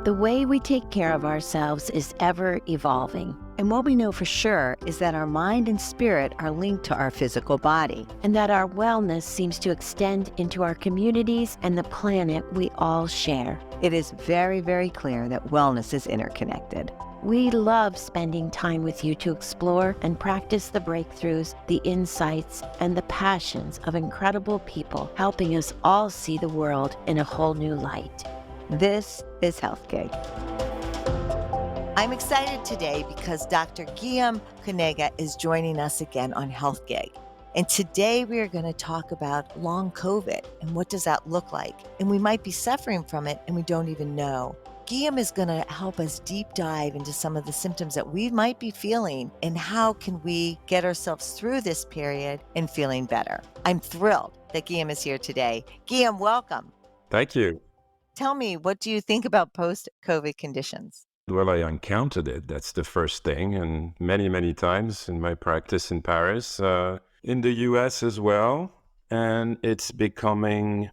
The way we take care of ourselves is ever evolving. And what we know for sure is that our mind and spirit are linked to our physical body. And that our wellness seems to extend into our communities and the planet we all share. It is very, very clear that wellness is interconnected. We love spending time with you to explore and practice the breakthroughs, the insights, and the passions of incredible people helping us all see the world in a whole new light. This is Health Gig. I'm excited today because Dr. Guillaume Caunegre is joining us again on Health Gig. And today we are going to talk about long COVID and what does that look like? And we might be suffering from it and we don't even know. Guillaume is going to help us deep dive into some of the symptoms that we might be feeling and how can we get ourselves through this period and feeling better. I'm thrilled that Guillaume is here today. Guillaume, welcome. Thank you. Tell me, what do you think about post-COVID conditions? Well, I encountered it. That's the first thing. And many, many times in my practice in Paris, in the US as well. And it's becoming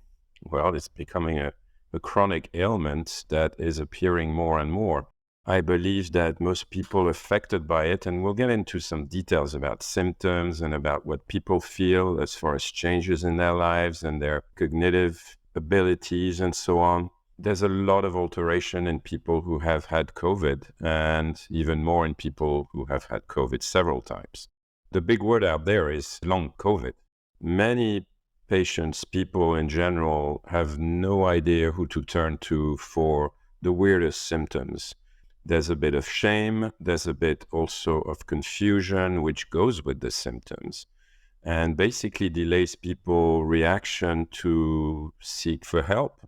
a chronic ailment that is appearing more and more. I believe that most people affected by it, and we'll get into some details about symptoms and about what people feel as far as changes in their lives and their cognitive abilities and so on. There's a lot of alteration in people who have had COVID and even more in people who have had COVID several times. The big word out there is long COVID. Many patients, people in general, have no idea who to turn to for the weirdest symptoms. There's a bit of shame. There's a bit also of confusion, which goes with the symptoms and basically delays people's reaction to seek for help.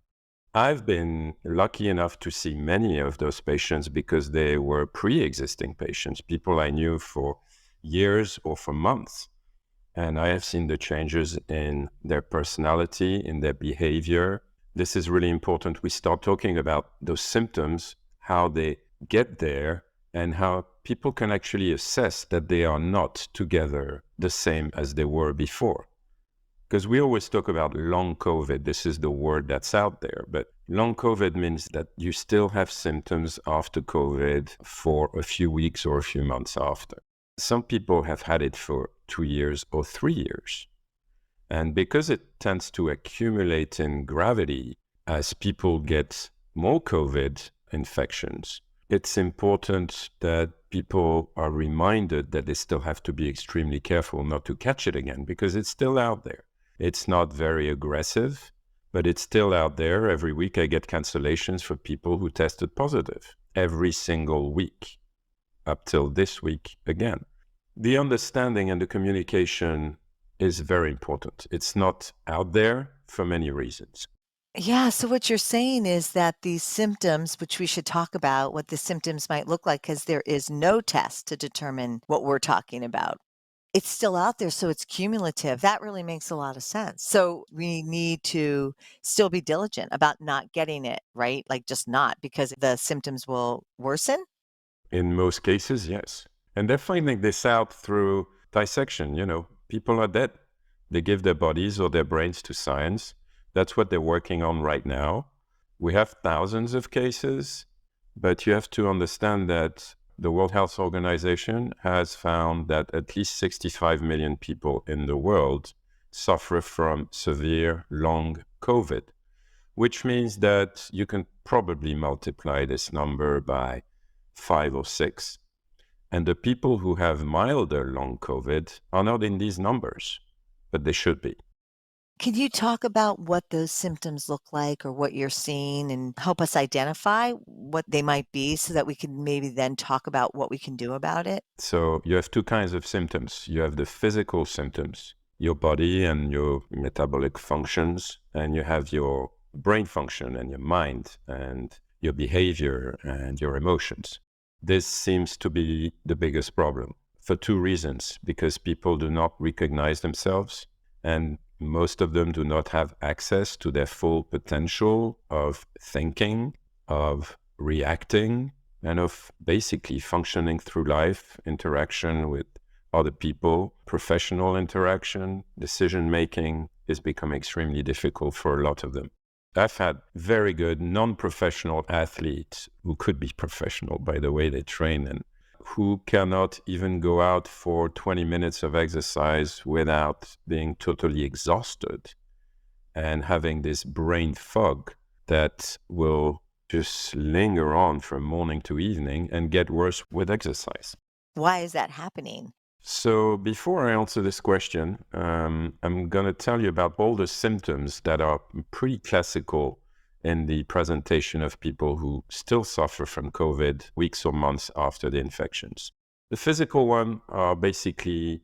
I've been lucky enough to see many of those patients because they were pre-existing patients, people I knew for years or for months. And I have seen the changes in their personality, in their behavior. This is really important. We start talking about those symptoms, how they get there, and how people can actually assess that they are not together the same as they were before. Because we always talk about long COVID. This is the word that's out there. But long COVID means that you still have symptoms after COVID for a few weeks or a few months after. Some people have had it for 2 years or 3 years. And because it tends to accumulate in gravity as people get more COVID infections, it's important that people are reminded that they still have to be extremely careful not to catch it again because it's still out there. It's not very aggressive, but it's still out there. Every week I get cancellations for people who tested positive every single week up till this week again. The understanding and the communication is very important. It's not out there for many reasons. Yeah, so what you're saying is that these symptoms, which we should talk about, what the symptoms might look like, because there is no test to determine what we're talking about. It's still out there, so it's cumulative. That really makes a lot of sense. So we need to still be diligent about not getting it, right? Like just not, because the symptoms will worsen. In most cases, yes. And they're finding this out through dissection. People are dead. They give their bodies or their brains to science. That's what they're working on right now. We have thousands of cases, but you have to understand that the World Health Organization has found that at least 65 million people in the world suffer from severe long COVID, which means that you can probably multiply this number by 5 or 6. And the people who have milder long COVID are not in these numbers, but they should be. Can you talk about what those symptoms look like or what you're seeing and help us identify what they might be so that we can maybe then talk about what we can do about it? So you have two kinds of symptoms. You have the physical symptoms, your body and your metabolic functions, and you have your brain function and your mind and your behavior and your emotions. This seems to be the biggest problem for two reasons, because people do not recognize themselves and most of them do not have access to their full potential of thinking, of reacting, and of basically functioning through life, interaction with other people, professional interaction, decision-making is becoming extremely difficult for a lot of them. I've had very good non-professional athletes who could be professional by the way they train and who cannot even go out for 20 minutes of exercise without being totally exhausted and having this brain fog that will just linger on from morning to evening and get worse with exercise. Why is that happening? So before I answer this question, I'm going to tell you about all the symptoms that are pretty classical in the presentation of people who still suffer from COVID weeks or months after the infections. The physical one are basically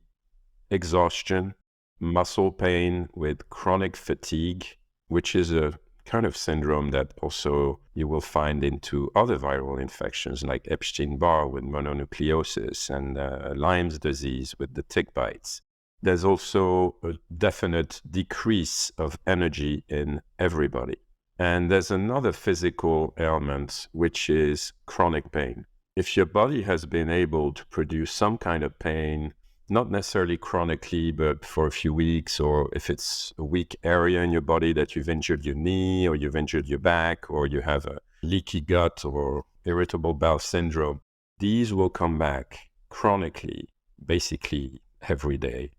exhaustion, muscle pain with chronic fatigue, which is a kind of syndrome that also you will find into other viral infections like Epstein-Barr with mononucleosis and Lyme's disease with the tick bites. There's also a definite decrease of energy in everybody. And there's another physical ailment, which is chronic pain. If your body has been able to produce some kind of pain, not necessarily chronically, but for a few weeks, or if it's a weak area in your body that you've injured your knee or you've injured your back or you have a leaky gut or irritable bowel syndrome, these will come back chronically, basically every day,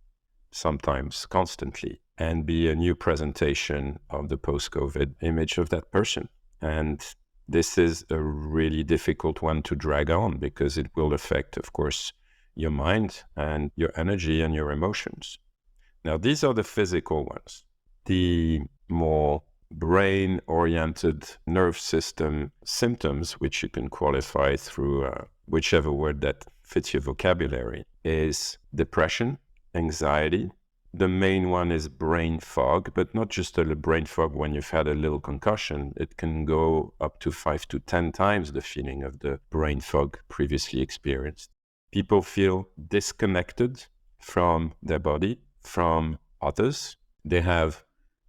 sometimes constantly, and be a new presentation of the post-COVID image of that person. And this is a really difficult one to drag on because it will affect, of course, your mind and your energy and your emotions. Now, these are the physical ones. The more brain-oriented nerve system symptoms, which you can qualify through whichever word that fits your vocabulary, is depression, anxiety. The main one is brain fog, but not just a brain fog when you've had a little concussion. It can go up to 5 to 10 times the feeling of the brain fog previously experienced. People feel disconnected from their body, from others. They have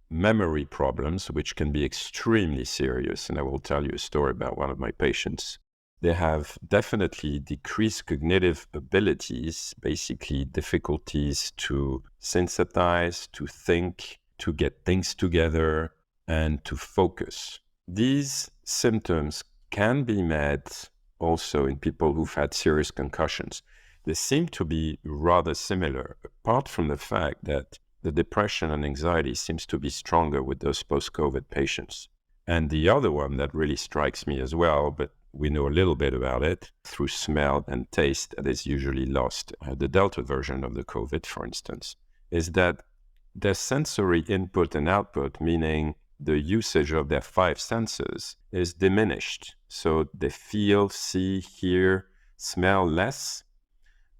memory problems, which can be extremely serious. And I will tell you a story about one of my patients. They have definitely decreased cognitive abilities, basically difficulties to synthesize, to think, to get things together, and to focus. These symptoms can be met also in people who've had serious concussions. They seem to be rather similar, apart from the fact that the depression and anxiety seems to be stronger with those post-COVID patients. And the other one that really strikes me as well, but we know a little bit about it through smell and taste that is usually lost, the Delta version of the COVID, for instance, is that their sensory input and output, meaning the usage of their 5 senses, is diminished. So they feel, see, hear, smell less,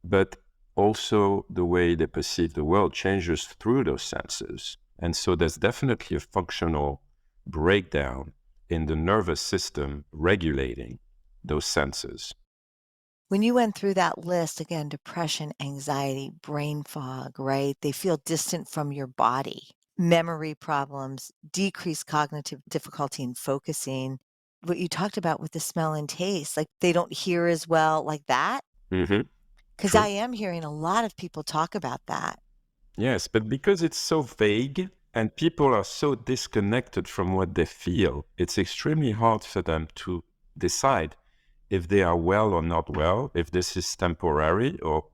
but also the way they perceive the world changes through those senses. And so there's definitely a functional breakdown in the nervous system regulating those senses. When you went through that list, again, depression, anxiety, brain fog, right? They feel distant from your body, memory problems, decreased cognitive difficulty in focusing. What you talked about with the smell and taste, like they don't hear as well, like that. Mm-hmm. Because True. I am hearing a lot of people talk about that. Yes, but because it's so vague and people are so disconnected from what they feel, it's extremely hard for them to decide if they are well or not well, if this is temporary or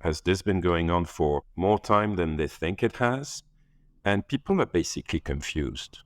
has this been going on for more time than they think it has. And people are basically confused.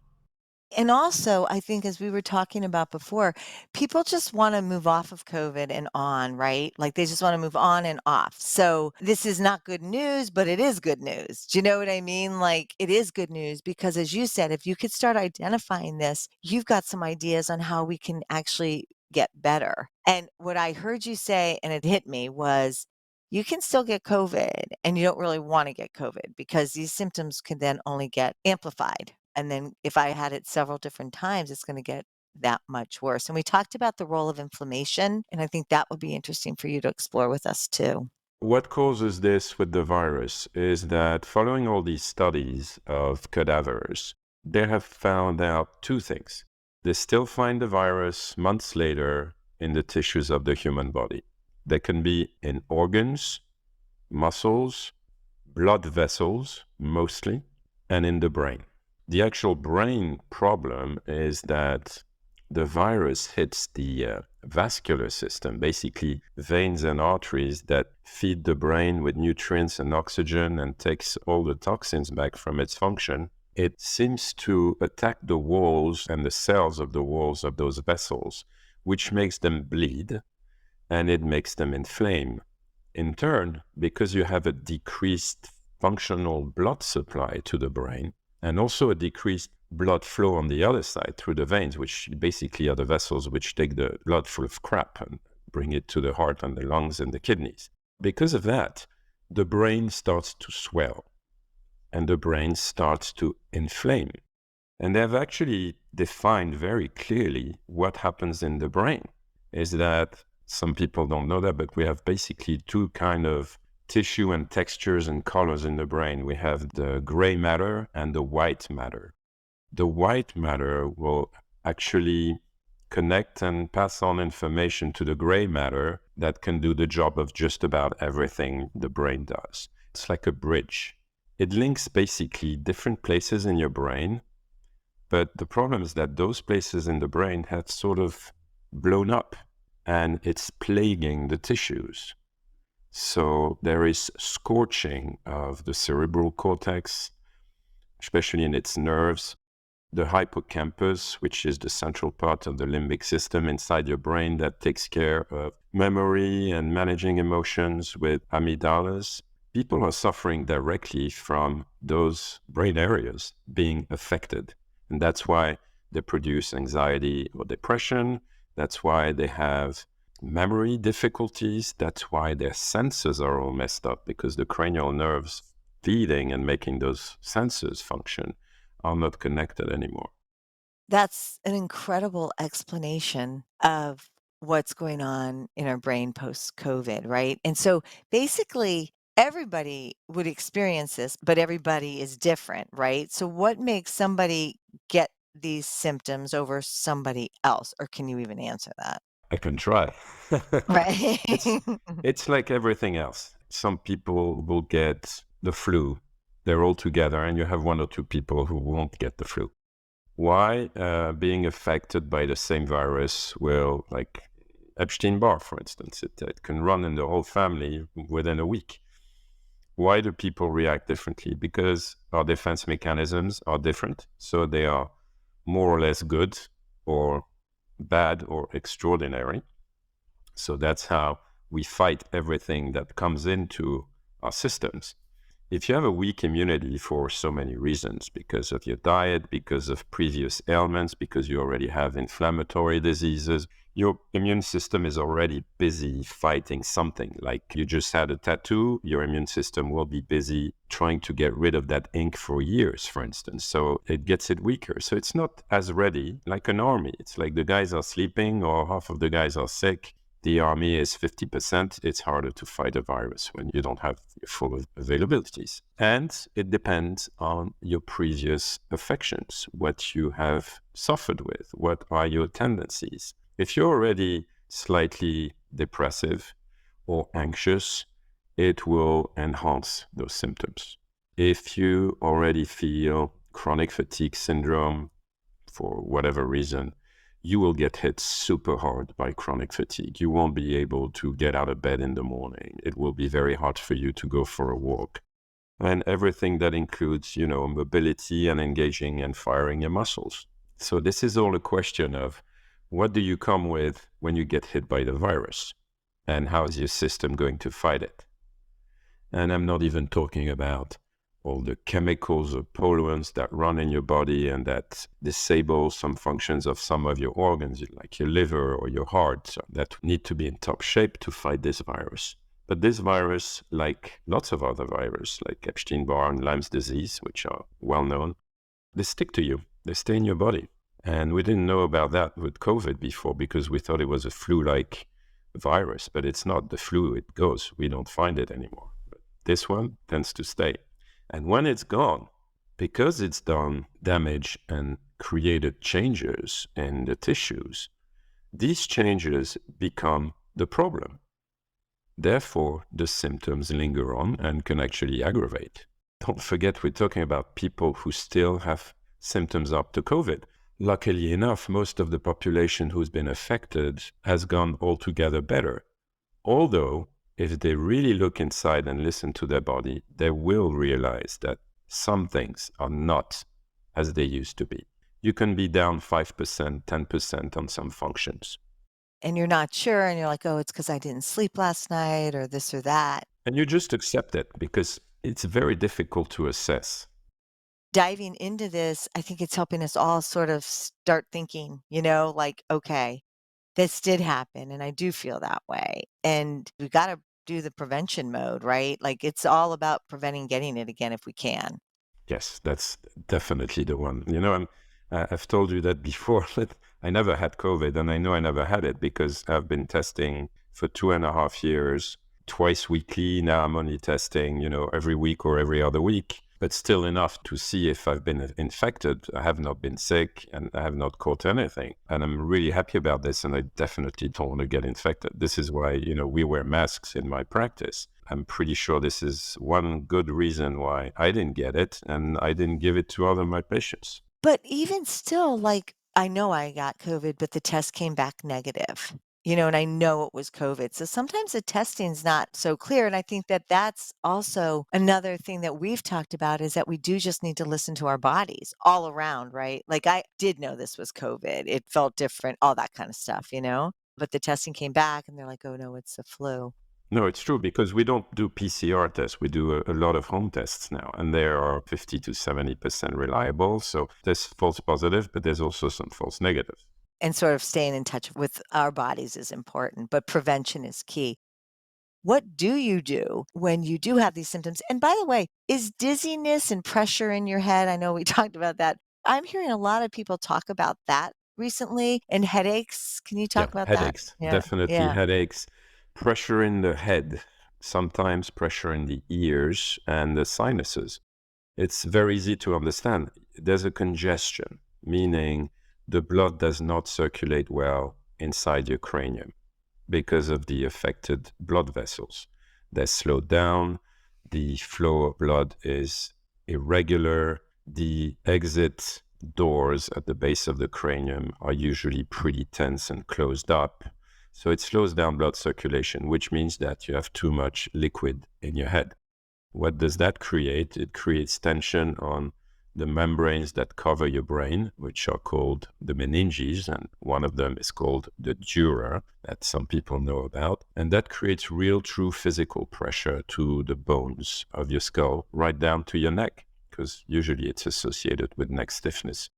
And also, I think as we were talking about before, people just want to move off of COVID and on, right? Like they just want to move on and off. So this is not good news, but it is good news. Do you know what I mean? Like it is good news because as you said, if you could start identifying this, you've got some ideas on how we can actually get better. And what I heard you say, and it hit me, was you can still get COVID and you don't really want to get COVID because these symptoms can then only get amplified. And then if I had it several different times, it's going to get that much worse. And we talked about the role of inflammation, and I think that would be interesting for you to explore with us too. What causes this with the virus is that following all these studies of cadavers, they have found out 2 things. They still find the virus months later in the tissues of the human body. They can be in organs, muscles, blood vessels, mostly, and in the brain. The actual brain problem is that the virus hits the vascular system, basically veins and arteries that feed the brain with nutrients and oxygen and takes all the toxins back from its function. It seems to attack the walls and the cells of the walls of those vessels, which makes them bleed and it makes them inflame. In turn, because you have a decreased functional blood supply to the brain and also a decreased blood flow on the other side through the veins, which basically are the vessels which take the blood full of crap and bring it to the heart and the lungs and the kidneys. Because of that, the brain starts to swell and the brain starts to inflame. And they've actually defined very clearly what happens in the brain is that some people don't know that, but we have basically two kind of tissue and textures and colors in the brain. We have the gray matter and the white matter. The white matter will actually connect and pass on information to the gray matter that can do the job of just about everything the brain does. It's like a bridge. It links basically different places in your brain, but the problem is that those places in the brain have sort of blown up and it's plaguing the tissues. So there is scorching of the cerebral cortex, especially in its nerves. The hippocampus, which is the central part of the limbic system inside your brain that takes care of memory and managing emotions with amygdalas. People are suffering directly from those brain areas being affected. And that's why they produce anxiety or depression. That's why they have memory difficulties. That's why their senses are all messed up, because the cranial nerves feeding and making those senses function are not connected anymore. That's an incredible explanation of what's going on in our brain post-COVID, right? And so basically, everybody would experience this, but everybody is different, right? So what makes somebody get these symptoms over somebody else? Or can you even answer that? I can try. Right. It's like everything else. Some people will get the flu. They're all together, and you have one or two people who won't get the flu. Why? Being affected by the same virus will, like Epstein-Barr, for instance, it can run in the whole family within a week. Why do people react differently? Because our defense mechanisms are different. So they are more or less good or bad or extraordinary. So that's how we fight everything that comes into our systems. If you have a weak immunity for so many reasons, because of your diet, because of previous ailments, because you already have inflammatory diseases, your immune system is already busy fighting something. Like you just had a tattoo, your immune system will be busy trying to get rid of that ink for years, for instance. So it gets it weaker. So it's not as ready like an army. It's like the guys are sleeping or half of the guys are sick. The army is 50%. It's harder to fight a virus when you don't have full availabilities. And it depends on your previous affections, what you have suffered with, what are your tendencies. If you're already slightly depressive or anxious, it will enhance those symptoms. If you already feel chronic fatigue syndrome for whatever reason, you will get hit super hard by chronic fatigue. You won't be able to get out of bed in the morning. It will be very hard for you to go for a walk. And everything that includes, mobility and engaging and firing your muscles. So this is all a question of what do you come with when you get hit by the virus? And how is your system going to fight it? And I'm not even talking about all the chemicals or pollutants that run in your body and that disable some functions of some of your organs, like your liver or your heart, that need to be in top shape to fight this virus. But this virus, like lots of other viruses, like Epstein-Barr and Lyme's disease, which are well known, they stick to you. They stay in your body. And we didn't know about that with COVID before because we thought it was a flu-like virus, but it's not. The flu, it goes. We don't find it anymore. But this one tends to stay. And when it's gone, because it's done damage and created changes in the tissues, these changes become the problem. Therefore, the symptoms linger on and can actually aggravate. Don't forget, we're talking about people who still have symptoms up to COVID. Luckily enough, most of the population who's been affected has gone altogether better. Although, if they really look inside and listen to their body, they will realize that some things are not as they used to be. You can be down 5%, 10% on some functions. And you're not sure, and you're like, oh, it's because I didn't sleep last night or this or that. And you just accept it because it's very difficult to assess. Diving into this, I think it's helping us all sort of start thinking, like, okay, this did happen and I do feel that way. And we got to do the prevention mode, right? Like it's all about preventing getting it again if we can. Yes, that's definitely the one. I've told you that before, that I never had COVID, and I know I never had it because I've been testing for 2.5 years, twice weekly. Now I'm only testing, every week or every other week, but still enough to see if I've been infected. I have not been sick and I have not caught anything. And I'm really happy about this. And I definitely don't want to get infected. This is why, we wear masks in my practice. I'm pretty sure this is one good reason why I didn't get it and I didn't give it to other of my patients. But even still, like, I know I got COVID, but the test came back negative, and I know it was COVID. So sometimes the testing's not so clear. And I think that that's also another thing that we've talked about is that we do just need to listen to our bodies all around, right? Like I did know this was COVID. It felt different, all that kind of stuff, but the testing came back and they're like, oh no, it's the flu. No, it's true because we don't do PCR tests. We do a lot of home tests now, and they are 50 to 70% reliable. So there's false positive, but there's also some false negative. And sort of staying in touch with our bodies is important, but prevention is key. What do you do when you do have these symptoms? And by the way, is dizziness and pressure in your head? I know we talked about that. I'm hearing a lot of people talk about that recently, and headaches. Can you Yeah, talk about that? headaches, Yeah. definitely Yeah. headaches, pressure in the head, sometimes pressure in the ears and the sinuses. It's very easy to understand. There's a congestion, meaning the blood does not circulate well inside your cranium because of the affected blood vessels. They're slowed down, the flow of blood is irregular, the exit doors at the base of the cranium are usually pretty tense and closed up. So it slows down blood circulation, which means that you have too much liquid in your head. What does that create? It creates tension on the membranes that cover your brain, which are called the meninges, and one of them is called the dura, that some people know about. And that creates real, true physical pressure to the bones of your skull, right down to your neck, because usually it's associated with neck stiffness.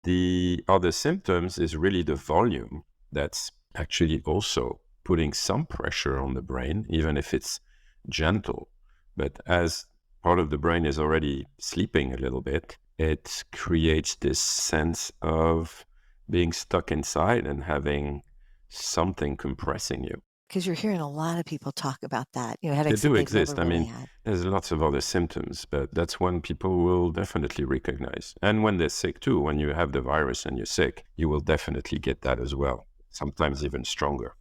The other symptoms is really the volume that's actually also putting some pressure on the brain, even if it's gentle. But as part of the brain is already sleeping a little bit, it creates this sense of being stuck inside and having something compressing you. Because you're hearing a lot of people talk about that, They headaches that do they've never exist. I really mean, had. there's lots of other symptoms, but that's one people will definitely recognize. And when they're sick too, when you have the virus and you're sick, you will definitely get that as well, sometimes even stronger.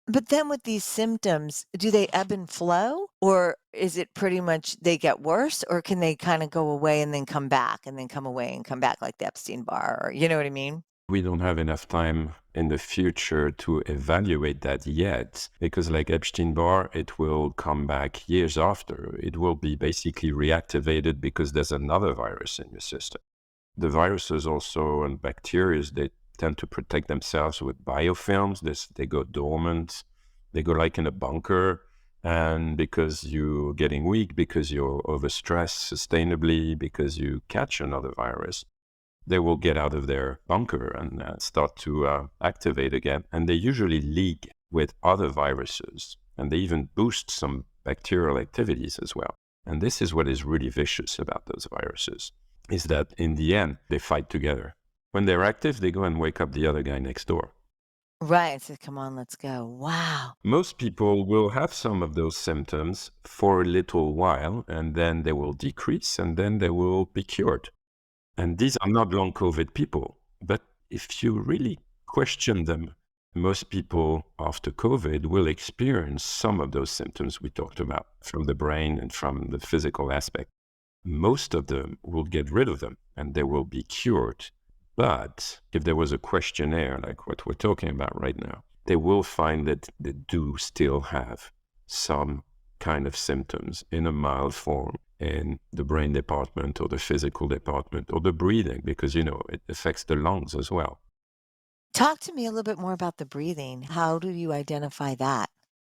But then with these symptoms, do they ebb and flow? Or is it pretty much they get worse? Or can they kind of go away and then come back and then come away and come back like the Epstein-Barr? Or you know what I mean? We don't have enough time in the future to evaluate that yet, because like Epstein-Barr, it will come back years after. It will be basically reactivated because there's another virus in your system. The viruses also and bacteria, they tend to protect themselves with biofilms. They go dormant. They go like in a bunker. And because you're getting weak, because you're overstressed sustainably, because you catch another virus, they will get out of their bunker and start to activate again. And they usually leak with other viruses. And they even boost some bacterial activities as well. And this is what is really vicious about those viruses, is that in the end, they fight together. When they're active, they go and wake up the other guy next door. Right. So come on, let's go. Wow. Most people will have some of those symptoms for a little while, and then they will decrease, and then they will be cured. And these are not long COVID people. But if you really question them, most people after COVID will experience some of those symptoms we talked about from the brain and from the physical aspect. most of them will get rid of them and they will be cured. But if there was a questionnaire like what we're talking about right now, they will find that they do still have some kind of symptoms in a mild form in the brain department or the physical department or the breathing, because, it affects the lungs as well. Talk to me a little bit more about the breathing. How do you identify that?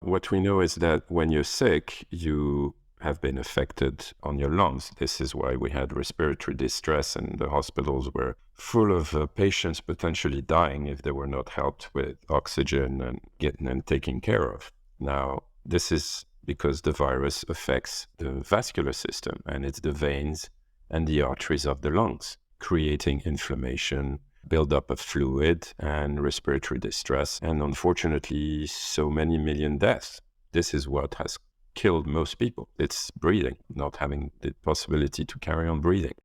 What we know is that when you're sick, you have been affected on your lungs. This is why we had respiratory distress and the hospitals were full of patients potentially dying if they were not helped with oxygen and getting and taken care of. Now, this is because the virus affects the vascular system, and it's the veins and the arteries of the lungs, creating inflammation, buildup of fluid, and respiratory distress, and unfortunately, so many million deaths. This is what has killed most people. It's breathing, not having the possibility to carry on breathing.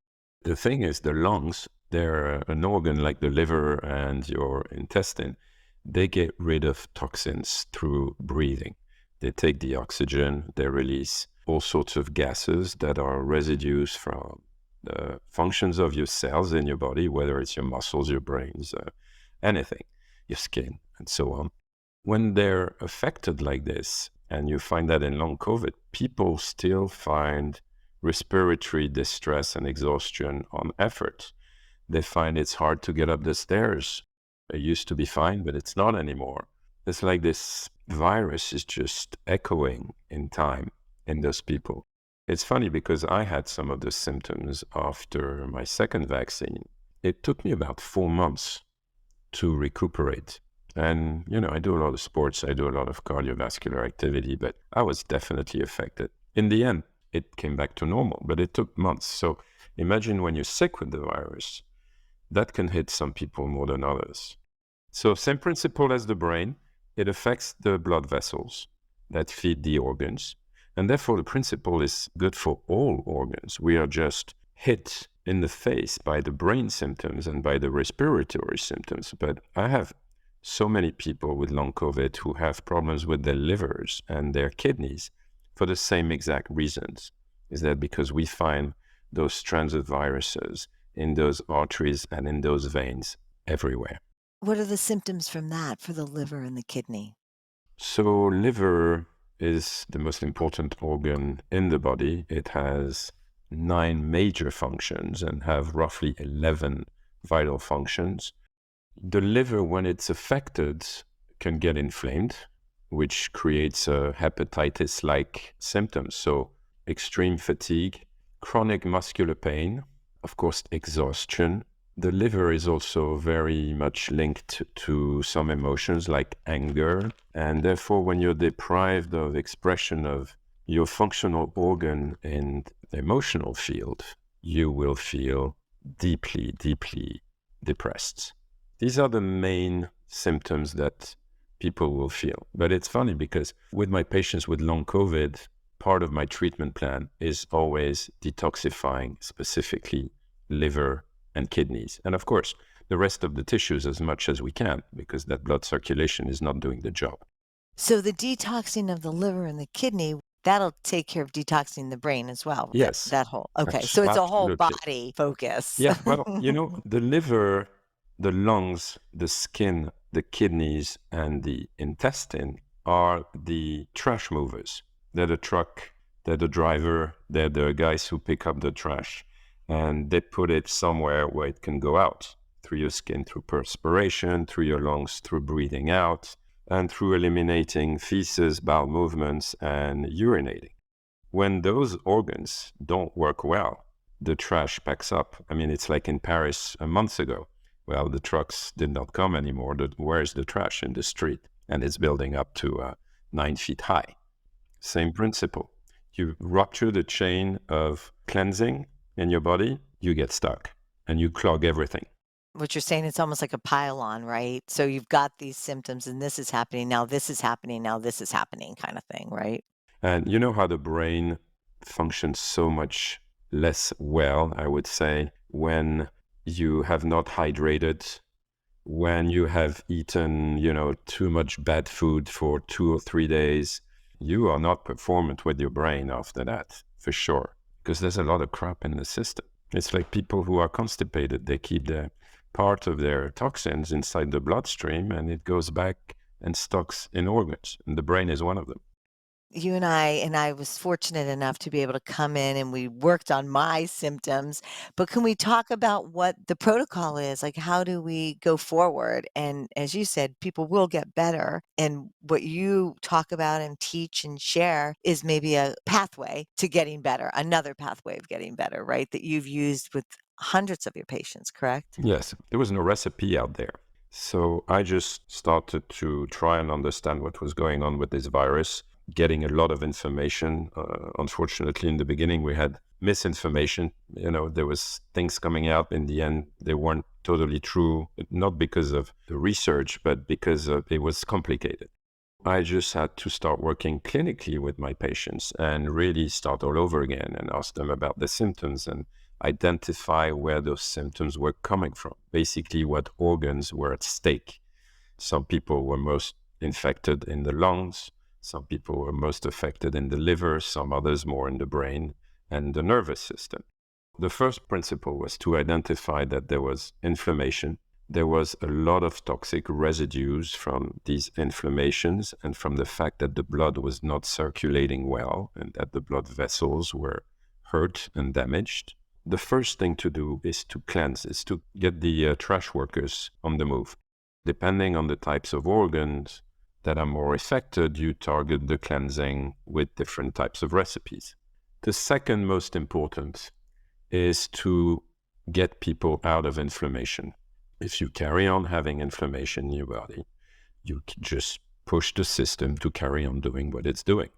The thing is, the lungs, they're an organ like the liver and your intestine. They get rid of toxins through breathing. They take the oxygen, they release all sorts of gases that are residues from the functions of your cells in your body, whether it's your muscles, your brains, anything, your skin, and so on. When they're affected like this, and you find that in long COVID, people still find respiratory distress and exhaustion on effort. They find it's hard to get up the stairs. It used to be fine, but it's not anymore. It's like this virus is just echoing in time in those people. It's funny because I had some of the symptoms after my second vaccine. It took me about 4 months to recuperate. And, I do a lot of sports, I do a lot of cardiovascular activity, but I was definitely affected. In the end, it came back to normal, but it took months. So imagine when you're sick with the virus, that can hit some people more than others. So same principle as the brain, it affects the blood vessels that feed the organs. And therefore, the principle is good for all organs. We are just hit in the face by the brain symptoms and by the respiratory symptoms. But I have so many people with long COVID who have problems with their livers and their kidneys for the same exact reasons. Is that because we find those strands of viruses in those arteries and in those veins everywhere. What are the symptoms from that for the liver and the kidney? So liver is the most important organ in the body. It has 9 major functions and have roughly 11 vital functions. The liver, when it's affected, can get inflamed, which creates hepatitis-like symptoms. So extreme fatigue, chronic muscular pain, of course, exhaustion. The liver is also very much linked to some emotions like anger. And therefore, when you're deprived of expression of your functional organ in the emotional field, you will feel deeply, deeply depressed. These are the main symptoms that people will feel. But it's funny because with my patients with long COVID, part of my treatment plan is always detoxifying specifically liver and kidneys. And of course, the rest of the tissues as much as we can, because that blood circulation is not doing the job. So the detoxing of the liver and the kidney, that'll take care of detoxing the brain as well. Yes. That whole, okay. So it's a whole Absolutely. body focus. Yeah, well, the liver, the lungs, the skin, the kidneys, and the intestine are the trash movers. They're the truck, they're the driver, they're the guys who pick up the trash. And they put it somewhere where it can go out, through your skin, through perspiration, through your lungs, through breathing out, and through eliminating feces, bowel movements, and urinating. When those organs don't work well, the trash packs up. I mean, it's like in Paris a month ago. Well, the trucks did not come anymore. Where's the trash? In the street. And it's building up to 9 feet high. Same principle. You rupture the chain of cleansing in your body, you get stuck and you clog everything. What you're saying, it's almost like a pile-on, right? So you've got these symptoms and this is happening, now this is happening, now this is happening kind of thing, right? And you know how the brain functions so much less well, I would say, when you have not hydrated, when you have eaten, too much bad food for 2 or 3 days, you are not performant with your brain after that, for sure. because there's a lot of crap in the system. It's like people who are constipated, they keep the part of their toxins inside the bloodstream and it goes back and stocks in organs, and the brain is one of them. You and I was fortunate enough to be able to come in and we worked on my symptoms, but can we talk about what the protocol is? Like, how do we go forward? And as you said, people will get better. And what you talk about and teach and share is maybe a pathway to getting better, another pathway of getting better, right? That you've used with hundreds of your patients, correct? Yes, there was no recipe out there. So I just started to try and understand what was going on with this virus, getting a lot of information. Unfortunately, in the beginning, we had misinformation. There was things coming out. In the end, they weren't totally true, not because of the research, but because it was complicated. I just had to start working clinically with my patients and really start all over again and ask them about the symptoms and identify where those symptoms were coming from, basically what organs were at stake. Some people were most infected in the lungs, some people were most affected in the liver, some others more in the brain and the nervous system. The first principle was to identify that there was inflammation. There was a lot of toxic residues from these inflammations and from the fact that the blood was not circulating well and that the blood vessels were hurt and damaged. The first thing to do is to cleanse, is to get the trash workers on the move. Depending on the types of organs that are more affected, you target the cleansing with different types of recipes. The second most important is to get people out of inflammation. If you carry on having inflammation in your body, you just push the system to carry on doing what it's doing.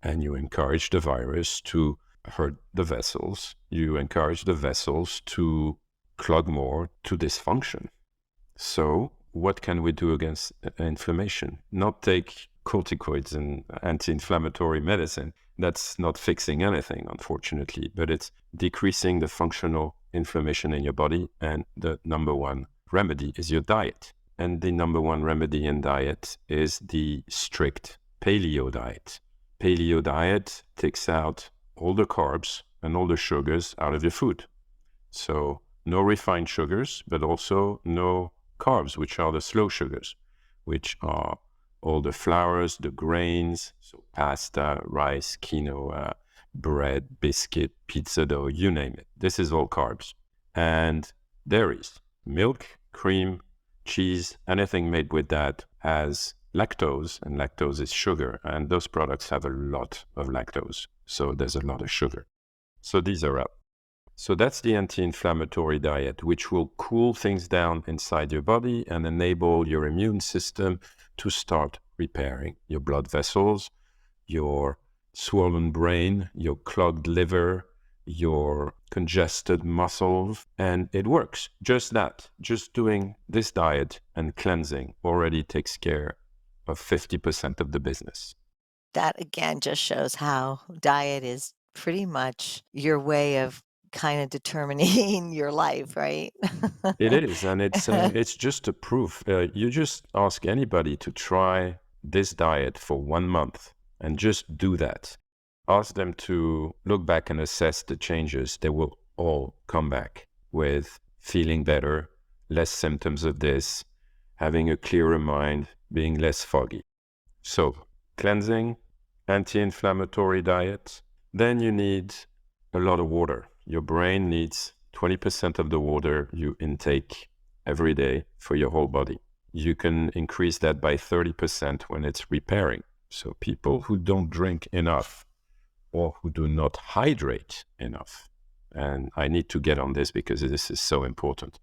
And you encourage the virus to hurt the vessels. You encourage the vessels to clog more, to dysfunction. So what can we do against inflammation? Not take corticoids and anti-inflammatory medicine. That's not fixing anything, unfortunately, but it's decreasing the functional inflammation in your body. And the number one remedy is your diet. And the number one remedy in diet is the strict paleo diet. Paleo diet takes out all the carbs and all the sugars out of your food. So no refined sugars, but also no carbs, which are the slow sugars, which are all the flours, the grains, so pasta, rice, quinoa, bread, biscuit, pizza dough, you name it. This is all carbs. And dairies, milk, cream, cheese, anything made with that has lactose, and lactose is sugar, and those products have a lot of lactose. So there's a lot of sugar. So these are out. So that's the anti-inflammatory diet, which will cool things down inside your body and enable your immune system to start repairing your blood vessels, your swollen brain, your clogged liver, your congested muscles, and it works. Just that, just doing this diet and cleansing already takes care of 50% of the business. That again just shows how diet is pretty much your way of kind of determining your life, right? It is, and it's just a proof. You just ask anybody to try this diet for 1 month and just do that. Ask them to look back and assess the changes. They will all come back with feeling better, less symptoms of this, having a clearer mind, being less foggy. So cleansing, anti-inflammatory diet. Then you need a lot of water. Your brain needs 20% of the water you intake every day for your whole body. You can increase that by 30% when it's repairing. So people who don't drink enough or who do not hydrate enough, and I need to get on this because this is so important.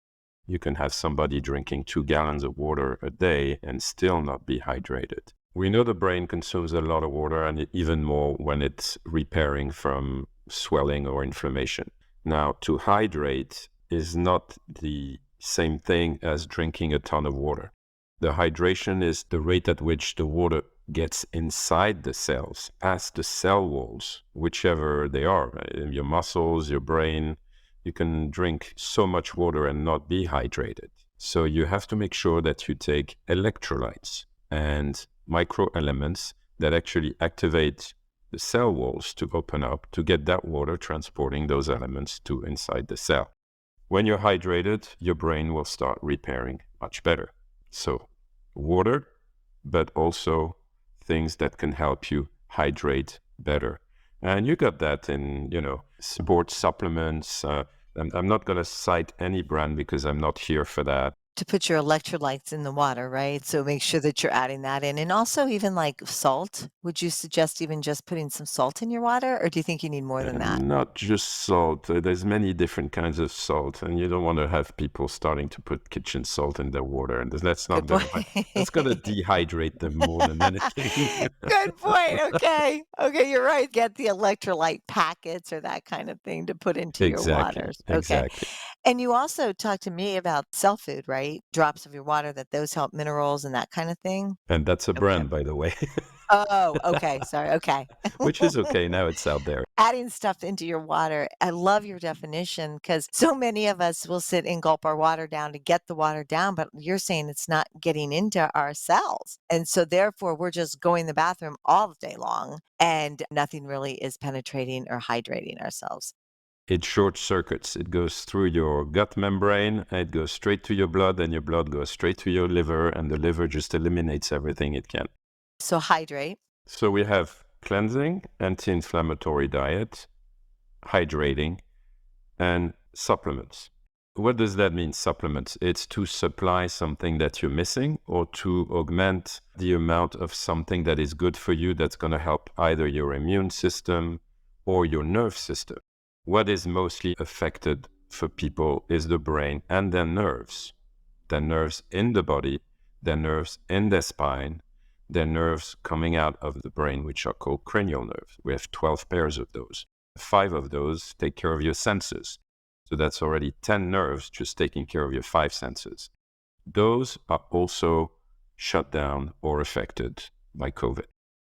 You can have somebody drinking 2 gallons of water a day and still not be hydrated. We know the brain consumes a lot of water, and even more when it's repairing from swelling or inflammation. Now, to hydrate is not the same thing as drinking a ton of water. The hydration is the rate at which the water gets inside the cells, past the cell walls, whichever they are, your muscles, your brain. You can drink so much water and not be hydrated. So you have to make sure that you take electrolytes and microelements that actually activate the cell walls to open up to get that water transporting those elements to inside the cell. When you're hydrated, your brain will start repairing much better. So water, but also things that can help you hydrate better. And you got that in, sports supplements. I'm not going to cite any brand because I'm not here for that. To put your electrolytes in the water, right? So make sure that you're adding that in. And also even like salt. Would you suggest even just putting some salt in your water, or do you think you need more than that? Not just salt. There's many different kinds of salt, and you don't want to have people starting to put kitchen salt in their water, and that's not Good going point. that's going to dehydrate them more than anything. Good point. Okay. Okay, you're right. Get the electrolyte packets or that kind of thing to put into your Exactly, waters. Okay. exactly. And you also talked to me about cell food, right? Drops of your water, that those help minerals and that kind of thing. And that's a Okay. brand, by the way, Oh, okay. Sorry. Okay. which is okay. Now it's out there. Adding stuff into your water. I love your definition because so many of us will sit and gulp our water down to get the water down, but you're saying it's not getting into our cells. And so therefore we're just going to the bathroom all day long and nothing really is penetrating or hydrating ourselves. It short circuits. It goes through your gut membrane, it goes straight to your blood, and your blood goes straight to your liver, and the liver just eliminates everything it can. So hydrate. So we have cleansing, anti-inflammatory diet, hydrating, and supplements. What does that mean, supplements? It's to supply something that you're missing or to augment the amount of something that is good for you that's going to help either your immune system or your nerve system. What is mostly affected for people is the brain and their nerves in the body, their nerves in their spine, their nerves coming out of the brain, which are called cranial nerves. We have 12 pairs of those. 5 of those take care of your senses. So that's already 10 nerves just taking care of your 5 senses. Those are also shut down or affected by COVID.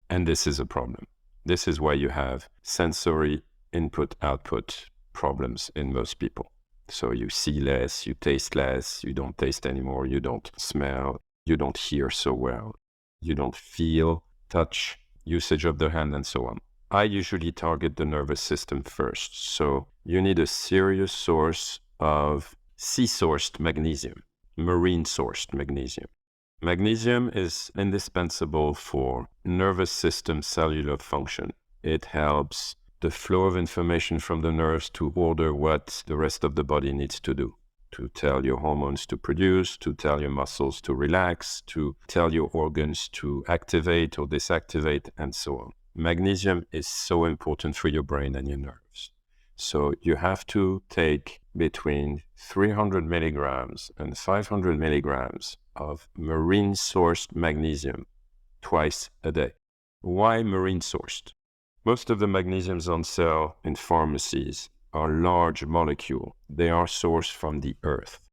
And this is a problem. This is why you have sensory input-output problems in most people. So you see less, you taste less, you don't taste anymore, you don't smell, you don't hear so well, you don't feel, touch, usage of the hand, and so on. I usually target the nervous system first. So you need a serious source of sea-sourced magnesium, marine-sourced magnesium. Magnesium is indispensable for nervous system cellular function. It helps the flow of information from the nerves to order what the rest of the body needs to do, to tell your hormones to produce, to tell your muscles to relax, to tell your organs to activate or deactivate, and so on. Magnesium is so important for your brain and your nerves. So you have to take between 300 milligrams and 500 milligrams of marine-sourced magnesium twice a day. Why marine-sourced? Most of the magnesiums on sale in pharmacies are large molecule. They are sourced from the earth.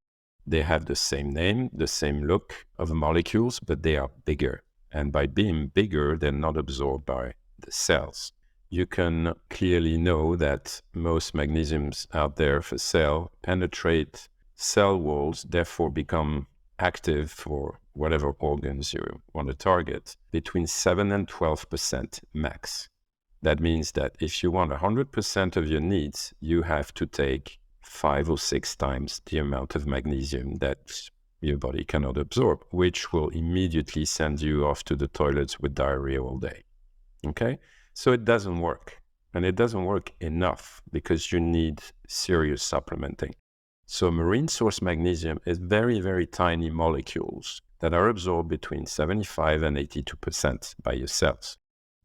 They have the same name, the same look of molecules, but they are bigger. And by being bigger, they're not absorbed by the cells. You can clearly know that most magnesiums out there for sale penetrate cell walls, therefore become active for whatever organs you want to target, between 7 and 12% max. That means that if you want 100% of your needs, you have to take 5 or 6 times the amount of magnesium that your body cannot absorb, which will immediately send you off to the toilets with diarrhea all day. Okay? So it doesn't work. And it doesn't work enough because you need serious supplementing. So marine source magnesium is very, very tiny molecules that are absorbed between 75 and 82% by your cells.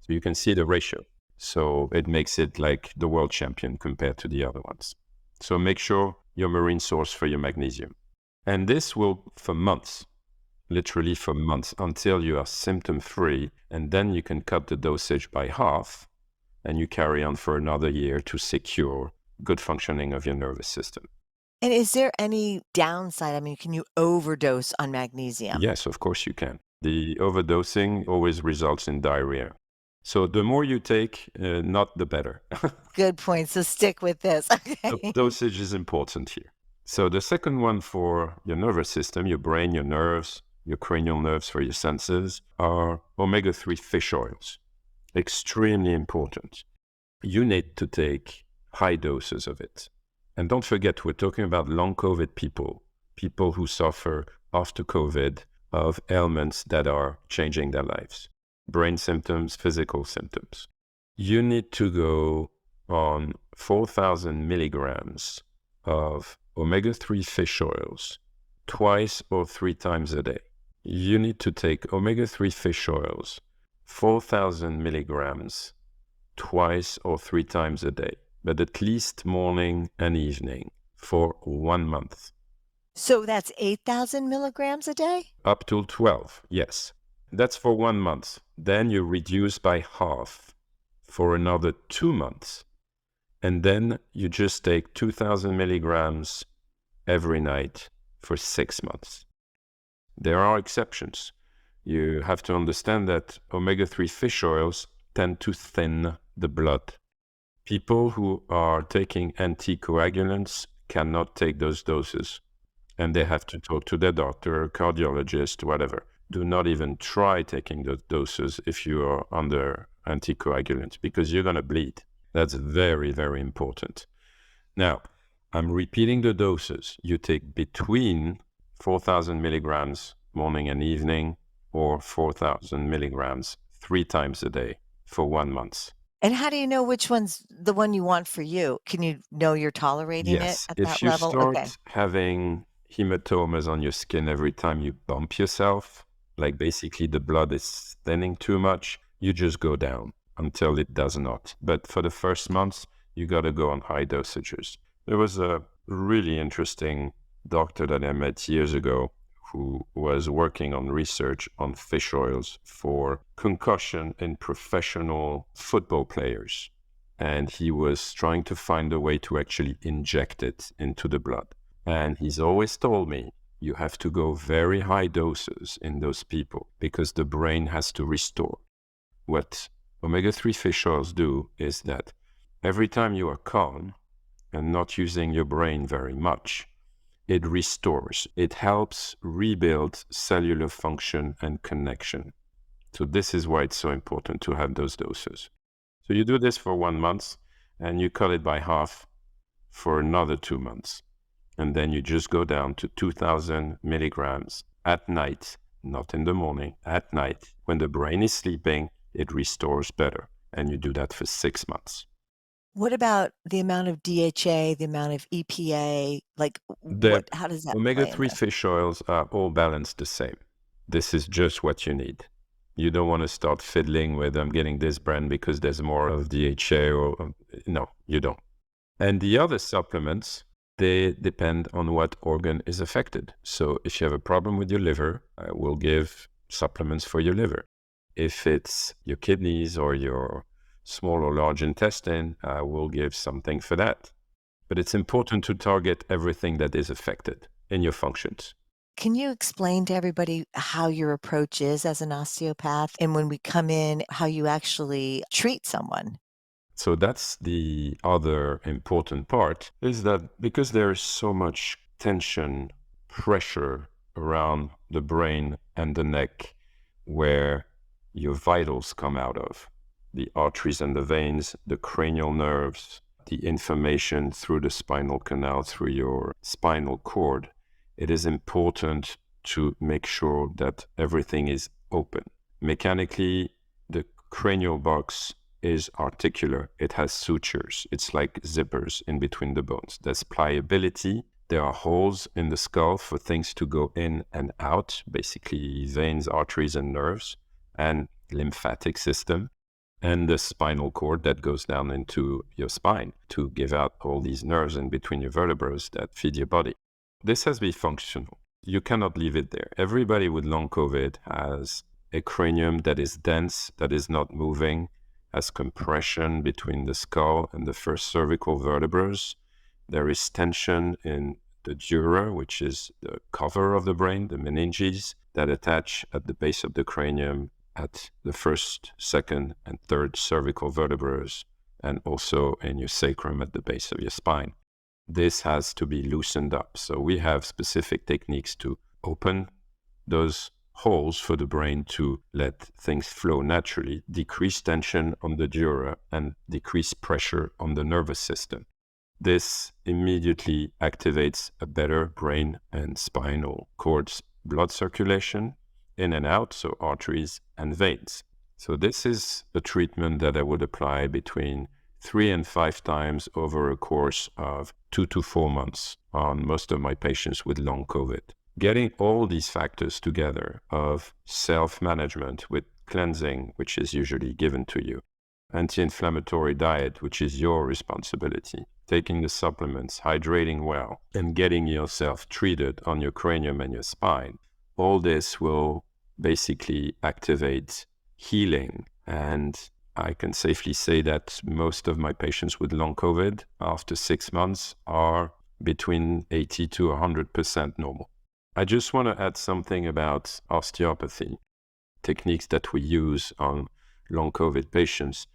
So you can see the ratio. So it makes it like the world champion compared to the other ones. So make sure your marine source for your magnesium. And this will for months, literally for months, until you are symptom-free. And then you can cut the dosage by half and you carry on for another year to secure good functioning of your nervous system. And is there any downside? I mean, can you overdose on magnesium? Yes, of course you can. The overdosing always results in diarrhea. So the more you take, not the better. Good point. So stick with this. Okay. The dosage is important here. So the second one for your nervous system, your brain, your nerves, your cranial nerves for your senses, are omega-3 fish oils. extremely important. You need to take high doses of it. And don't forget, we're talking about long COVID people who suffer after COVID of ailments that are changing their lives, brain symptoms, physical symptoms. You need to go on 4,000 milligrams of omega-3 fish oils twice or 3 times a day. You need to take omega-3 fish oils, 4,000 milligrams, twice or 3 times a day, but at least morning and evening for 1 month. So that's 8,000 milligrams a day? Up to 12, yes. That's for 1 month. Then you reduce by half for another 2 months. And then you just take 2,000 milligrams every night for 6 months. There are exceptions. You have to understand that omega-3 fish oils tend to thin the blood. People who are taking anticoagulants cannot take those doses, and they have to talk to their doctor, cardiologist, whatever. Do not even try taking those doses if you are under anticoagulants, because you're going to bleed. That's very, very important. Now, I'm repeating the doses. You take between 4,000 milligrams morning and evening, or 4,000 milligrams 3 times a day for 1 month. And how do you know which one's the one you want for you? Can you know you're tolerating it Yes, at if that you level? start Okay. having hematomas on your skin every time you bump yourself, like basically the blood is thinning too much, you just go down until it does not. But for the first months, you got to go on high dosages. There was a really interesting doctor that I met years ago who was working on research on fish oils for concussion in professional football players. And he was trying to find a way to actually inject it into the blood. And he's always told me, you have to go very high doses in those people because the brain has to restore. What omega-3 fish oils do is that every time you are calm and not using your brain very much, it restores. It helps rebuild cellular function and connection. So this is why it's so important to have those doses. So you do this for 1 month and you cut it by half for another 2 months. And then you just go down to 2,000 milligrams at night, not in the morning, at night. When the brain is sleeping, it restores better. And you do that for 6 months. What about the amount of DHA, the amount of EPA? Like The how does that play in omega-3 this? fish oils are all balanced the same. This is just what you need. You don't want to start fiddling with, I'm getting this brand because there's more of DHA or, no, you don't. And the other supplements, they depend on what organ is affected. So if you have a problem with your liver, we'll give supplements for your liver. If it's your kidneys or your small or large intestine, we'll give something for that. But it's important to target everything that is affected in your functions. Can you explain to everybody how your approach is as an osteopath? And when we come in, how you actually treat someone? So that's the other important part, is that because there is so much tension, pressure around the brain and the neck where your vitals come out of, the arteries and the veins, the cranial nerves, the information through the spinal canal, through your spinal cord, it is important to make sure that everything is open. Mechanically, the cranial box is articular. It has sutures. It's like zippers in between the bones. There's pliability. There are holes in the skull for things to go in and out, basically veins, arteries, and nerves, and lymphatic system, and the spinal cord that goes down into your spine to give out all these nerves in between your vertebrae that feed your body. This has to be functional. You cannot leave it there. Everybody with long COVID has a cranium that is dense, that is not moving, has compression between the skull and the first cervical vertebrae. There is tension in the dura, which is the cover of the brain, the meninges that attach at the base of the cranium at the first, second, and third cervical vertebrae, and also in your sacrum at the base of your spine. This has to be loosened up. So we have specific techniques to open those holes for the brain to let things flow naturally, decrease tension on the dura, and decrease pressure on the nervous system. This immediately activates a better brain and spinal cords blood circulation in and out, so arteries and veins. So this is a treatment that I would apply between 3 and 5 times over a course of 2 to 4 months on most of my patients with long COVID. Getting all these factors together of self-management with cleansing, which is usually given to you, anti-inflammatory diet, which is your responsibility, taking the supplements, hydrating well, and getting yourself treated on your cranium and your spine, all this will basically activate healing. And I can safely say that most of my patients with long COVID, after 6 months, are between 80 to 100% normal. I just want to add something about osteopathy. Techniques that we use on long COVID patients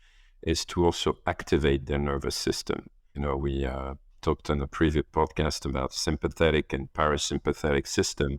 is to also activate their nervous system. We talked on a previous podcast about sympathetic and parasympathetic system.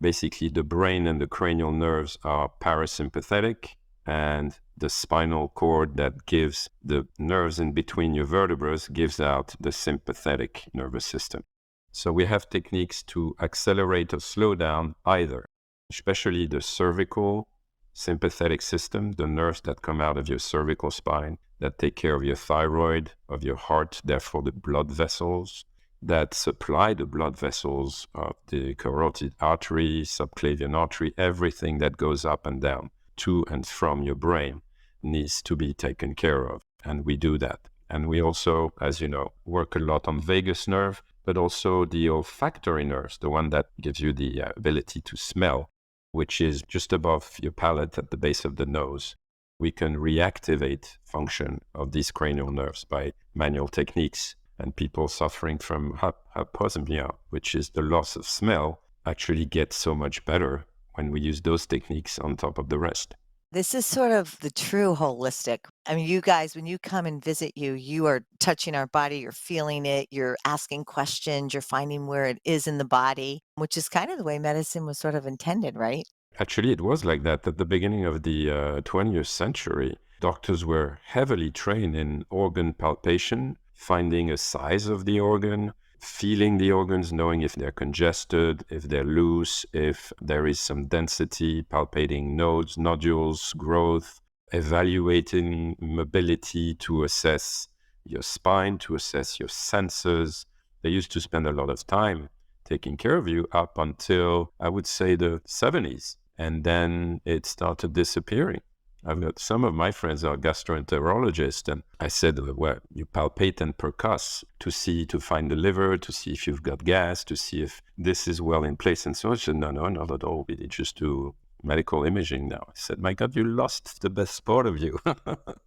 Basically, the brain and the cranial nerves are parasympathetic, and the spinal cord that gives the nerves in between your vertebrae gives out the sympathetic nervous system. So we have techniques to accelerate or slow down either, especially the cervical sympathetic system, the nerves that come out of your cervical spine, that take care of your thyroid, of your heart, therefore the blood vessels, that supply the blood vessels of the carotid artery, subclavian artery, everything that goes up and down to and from your brain needs to be taken care of. And we do that. And we also, as you know, work a lot on vagus nerve, but also the olfactory nerves, the one that gives you the ability to smell, which is just above your palate at the base of the nose. We can reactivate function of these cranial nerves by manual techniques. And people suffering from hyposmia, which is the loss of smell, actually get so much better when we use those techniques on top of the rest. This is sort of the true holistic. I mean, you guys, when you come and visit you are touching our body, you're feeling it, you're asking questions, you're finding where it is in the body, which is kind of the way medicine was sort of intended, right? Actually, it was like that at the beginning of the 20th century. Doctors were heavily trained in organ palpation, finding a size of the organ, feeling the organs, knowing if they're congested, if they're loose, if there is some density, palpating nodes, nodules, growth, evaluating mobility to assess your spine, to assess your senses. They used to spend a lot of time taking care of you up until, I would say, the 70s. And then it started disappearing. I've got some of my friends are gastroenterologists, and I said, well, you palpate and percuss to find the liver, to see if you've got gas, to see if this is well in place. And so I said, no, not at all. We just do medical imaging now. I said, my God, you lost the best part of you.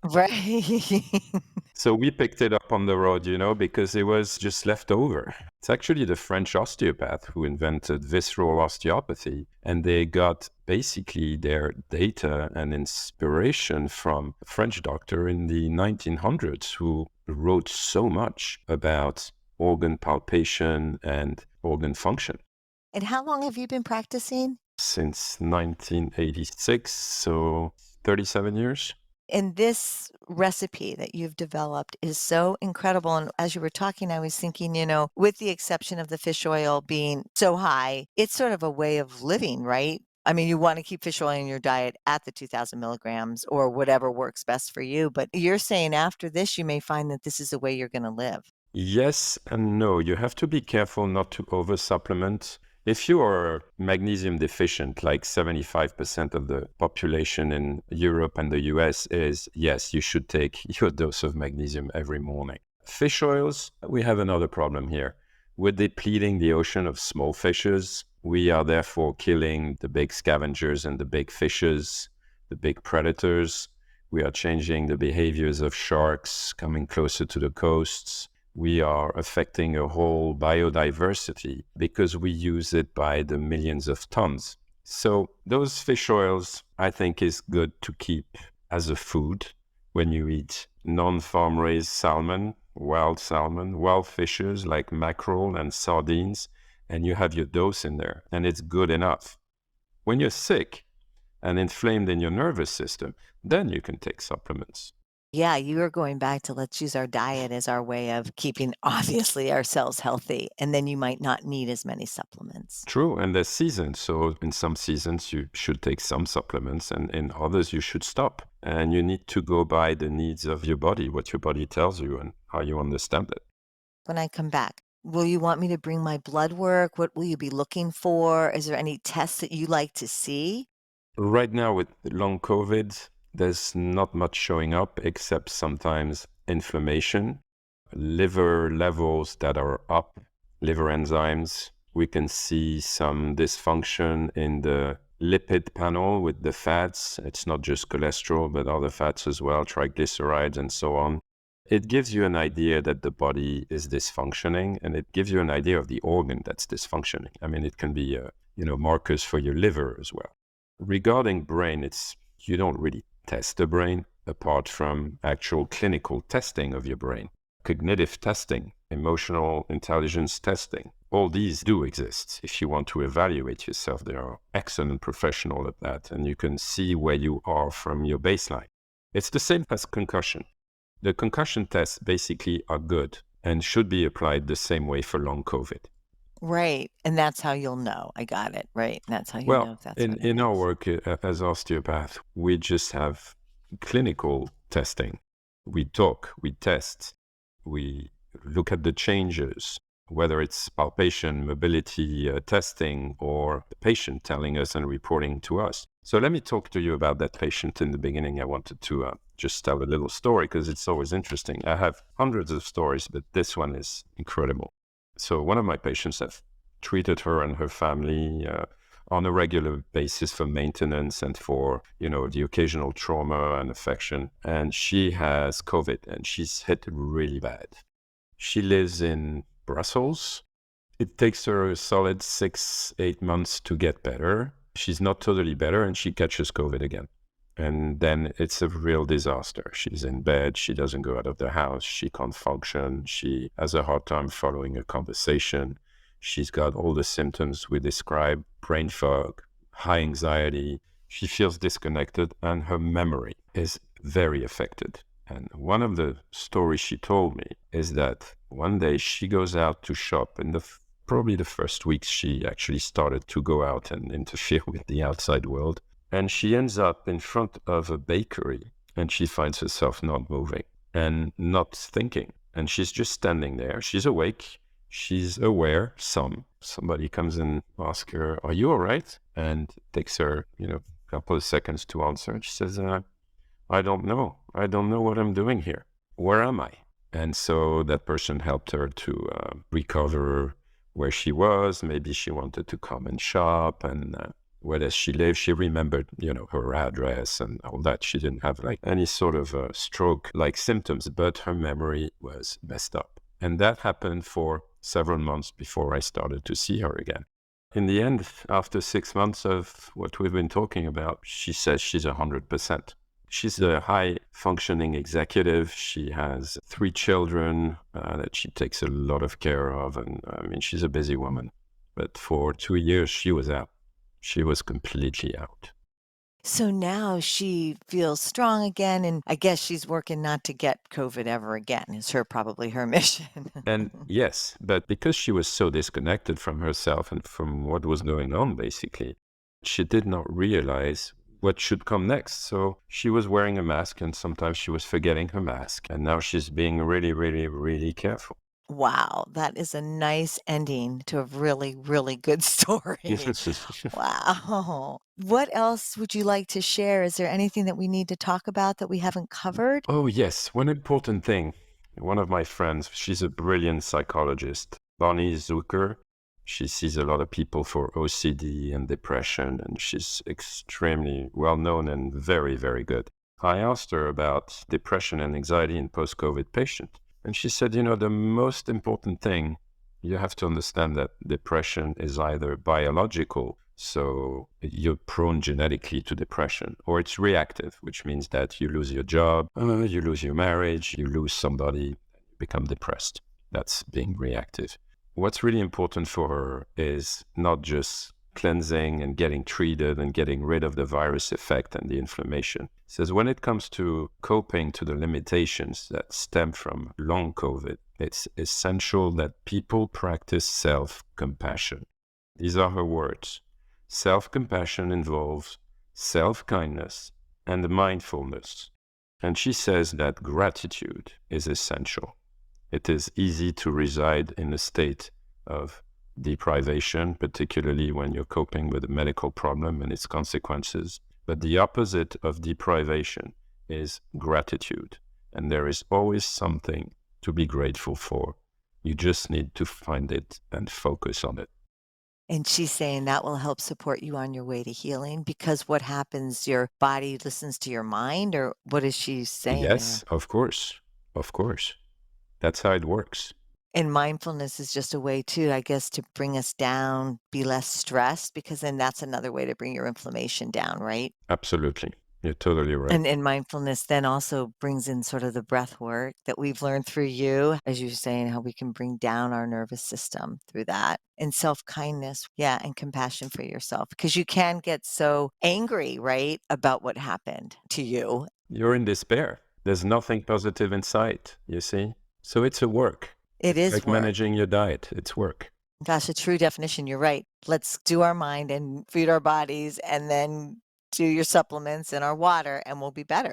Right. So we picked it up on the road, because it was just left over. It's actually the French osteopath who invented visceral osteopathy, and they got basically their data and inspiration from a French doctor in the 1900s who wrote so much about organ palpation and organ function. And how long have you been practicing? Since 1986, so 37 years. And this recipe that you've developed is so incredible. And as you were talking, I was thinking, with the exception of the fish oil being so high, it's sort of a way of living, right? I mean, you want to keep fish oil in your diet at the 2000 milligrams or whatever works best for you. But you're saying after this, you may find that this is the way you're going to live. Yes and no. You have to be careful not to over-supplement. If you are magnesium deficient, like 75% of the population in Europe and the US is, yes, you should take your dose of magnesium every morning. Fish oils, we have another problem here. We're depleting the ocean of small fishes. We are therefore killing the big scavengers and the big fishes, the big predators. We are changing the behaviors of sharks coming closer to the coasts. We are affecting a whole biodiversity because we use it by the millions of tons. So those fish oils, I think, is good to keep as a food when you eat non-farm raised salmon, wild fishes like mackerel and sardines, and you have your dose in there, and it's good enough. When you're sick and inflamed in your nervous system, then you can take supplements. Yeah, you are going back to let's use our diet as our way of keeping obviously ourselves healthy, and then you might not need as many supplements. True, and there's seasons. So in some seasons, you should take some supplements, and in others, you should stop. And you need to go by the needs of your body, what your body tells you, and how you understand it. When I come back, will you want me to bring my blood work? What will you be looking for? Is there any tests that you like to see? Right now, with long COVID, there's not much showing up except sometimes inflammation, liver levels that are up, liver enzymes. We can see some dysfunction in the lipid panel with the fats. It's not just cholesterol, but other fats as well, triglycerides and so on. It gives you an idea that the body is dysfunctioning, and it gives you an idea of the organ that's dysfunctioning. I mean, it can be, markers for your liver as well. Regarding brain, you don't really test the brain apart from actual clinical testing of your brain, cognitive testing, emotional intelligence testing. All these do exist. If you want to evaluate yourself, there are excellent professionals at that, and you can see where you are from your baseline. It's the same as concussion. The concussion tests basically are good and should be applied the same way for long COVID. Right. And that's how you'll know. I got it. Right. That's how you know Well, if that's what it in our is. work as osteopath, we just have clinical testing. We talk, we test, we look at the changes, whether it's palpation, mobility testing, or the patient telling us and reporting to us. So let me talk to you about that patient in the beginning. I wanted to just tell a little story because it's always interesting. I have hundreds of stories, but this one is incredible. So one of my patients, have treated her and her family on a regular basis for maintenance and for, the occasional trauma and affection. And she has COVID and she's hit really bad. She lives in Brussels. It takes her a solid 6-8 months to get better. She's not totally better and she catches COVID again. And then it's a real disaster. She's in bed. She doesn't go out of the house. She can't function. She has a hard time following a conversation. She's got all the symptoms we described: brain fog, high anxiety. She feels disconnected and her memory is very affected. And one of the stories she told me is that one day she goes out to shop. In probably the first weeks, she actually started to go out and interfere with the outside world. And she ends up in front of a bakery and she finds herself not moving and not thinking. And she's just standing there. She's awake. She's aware. Somebody comes and asks her, "Are you all right?" And it takes her, a couple of seconds to answer. And she says, "I don't know. I don't know what I'm doing here. Where am I?" And so that person helped her to recover where she was. Maybe she wanted to come and shop, and where does she live? She remembered, her address and all that. She didn't have any sort of stroke-like symptoms, but her memory was messed up. And that happened for several months before I started to see her again. In the end, after 6 months of what we've been talking about, she says she's 100%. She's a high-functioning executive. She has 3 children that she takes a lot of care of. And she's a busy woman. But for 2 years, she was out. She was completely out. So now she feels strong again. And I guess she's working not to get COVID ever again, is probably her mission. And yes, but because she was so disconnected from herself and from what was going on, basically, she did not realize what should come next. So she was wearing a mask and sometimes she was forgetting her mask. And now she's being really, really, really careful. Wow, that is a nice ending to a really, really good story. Wow. What else would you like to share? Is there anything that we need to talk about that we haven't covered? Oh, yes. One important thing. One of my friends, she's a brilliant psychologist, Bonnie Zucker. She sees a lot of people for OCD and depression, and she's extremely well-known and very, very good. I asked her about depression and anxiety in post-COVID patients. And she said, the most important thing, you have to understand that depression is either biological, so you're prone genetically to depression, or it's reactive, which means that you lose your job, you lose your marriage, you lose somebody, you become depressed. That's being reactive. What's really important for her is not just cleansing and getting treated and getting rid of the virus effect and the inflammation. He says when it comes to coping to the limitations that stem from long COVID, it's essential that people practice self-compassion. These are her words. Self-compassion involves self-kindness and mindfulness. And she says that gratitude is essential. It is easy to reside in a state of deprivation, particularly when you're coping with a medical problem and its consequences. But the opposite of deprivation is gratitude. And there is always something to be grateful for. You just need to find it and focus on it. And she's saying that will help support you on your way to healing because what happens, your body listens to your mind, or what is she saying Yes, there? of course. Of course. That's how it works. And mindfulness is just a way too, I guess, to bring us down, be less stressed, because then that's another way to bring your inflammation down, right? Absolutely. You're totally right. And mindfulness then also brings in sort of the breath work that we've learned through you, as you were saying, how we can bring down our nervous system through that. And self-kindness, yeah, and compassion for yourself, because you can get so angry, right, about what happened to you. You're in despair. There's nothing positive in sight, you see? So it's a work. It is Like work. managing your diet. It's work. Gosh, a true definition. You're right. Let's do our mind and feed our bodies and then do your supplements and our water and we'll be better,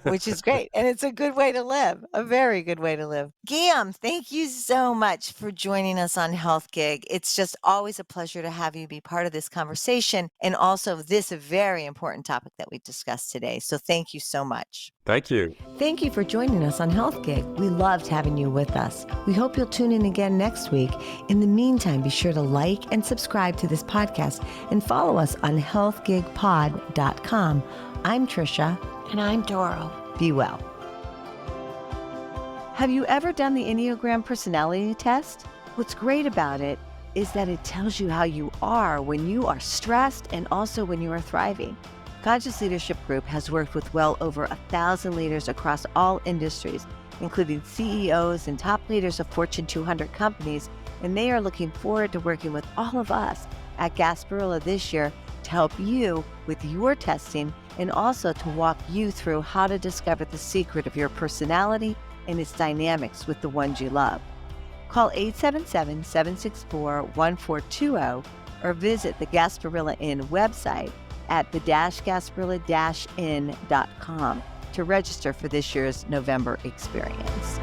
which is great. And it's a good way to live, a very good way to live. Guillaume, thank you so much for joining us on Health Gig. It's just always a pleasure to have you be part of this conversation and also this very important topic that we discussed today. So thank you so much. Thank you. Thank you for joining us on Health Gig. We loved having you with us. We hope you'll tune in again next week. In the meantime, be sure to like and subscribe to this podcast and follow us on healthgigpod.com. I'm Trisha. And I'm Doro. Be well. Have you ever done the Enneagram personality test? What's great about it is that it tells you how you are when you are stressed and also when you are thriving. Conscious Leadership Group has worked with well over 1,000 leaders across all industries, including CEOs and top leaders of Fortune 200 companies, and they are looking forward to working with all of us at Gasparilla this year to help you with your testing and also to walk you through how to discover the secret of your personality and its dynamics with the ones you love. Call 877-764-1420 or visit the Gasparilla Inn website at the-gasparilla-inn.com to register for this year's November experience.